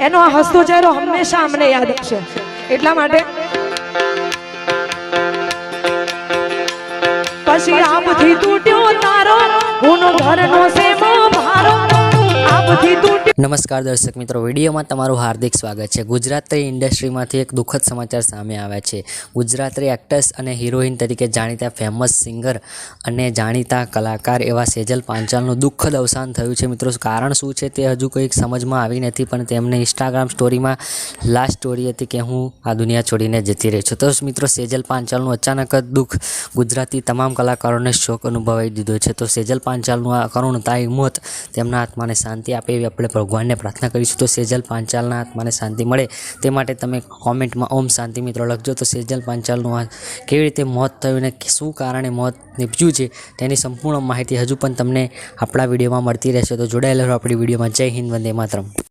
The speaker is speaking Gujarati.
એનો આ હસતો ચહેરો હંમેશા અમને યાદ આવશે. એટલા માટે પછી આપથી તૂટ્યો તારો હુનો ઘરનો સેમો ભારો આપથી તૂટ્યો. નમસ્કાર દર્શક મિત્રો, વિડીયોમાં તમારું હાર્દિક સ્વાગત છે. ગુજરાતી ઇન્ડસ્ટ્રીમાંથી એક દુઃખદ સમાચાર સામે આવ્યા છે. ગુજરાતી એક્ટ્રેસ અને હિરોઈન તરીકે જાણીતા ફેમસ સિંગર અને જાણીતા કલાકાર એવા સેજલ પાંચાલનું દુઃખદ અવસાન થયું છે. મિત્રો, કારણ શું છે તે હજુ કંઈક સમજમાં આવી નથી, પણ તેમને ઇન્સ્ટાગ્રામ સ્ટોરીમાં લાસ્ટ સ્ટોરી હતી કે હું આ દુનિયા છોડીને જતી રહી છું. તો મિત્રો, સેજલ પાંચાલનું અચાનક જ દુઃખ ગુજરાતી તમામ કલાકારોને શોક અનુભવાઈ દીધો છે. તો સેજલ પાંચાલનું આ કરુણતાઈ મોત તેમના આત્માને શાંતિ આપે એવી આપણે ભગવાનને પ્રાર્થના કરીશું. તો સેજલ પાંચાલના આત્માને શાંતિ મળે તે માટે તમે કોમેન્ટમાં ઓમ શાંતિ મિત્રો લખજો. તો સેજલ પાંચાલનું આ કેવી રીતે મોત થયું અને શું કારણે મોત નીપજ્યું છે તેની સંપૂર્ણ માહિતી હજુ પણ તમને આપણા વિડીયોમાં મળતી રહેશે. તો જોડાયેલા રહો આપણી વિડીયોમાં. જય હિન્દ, વંદે માતરમ.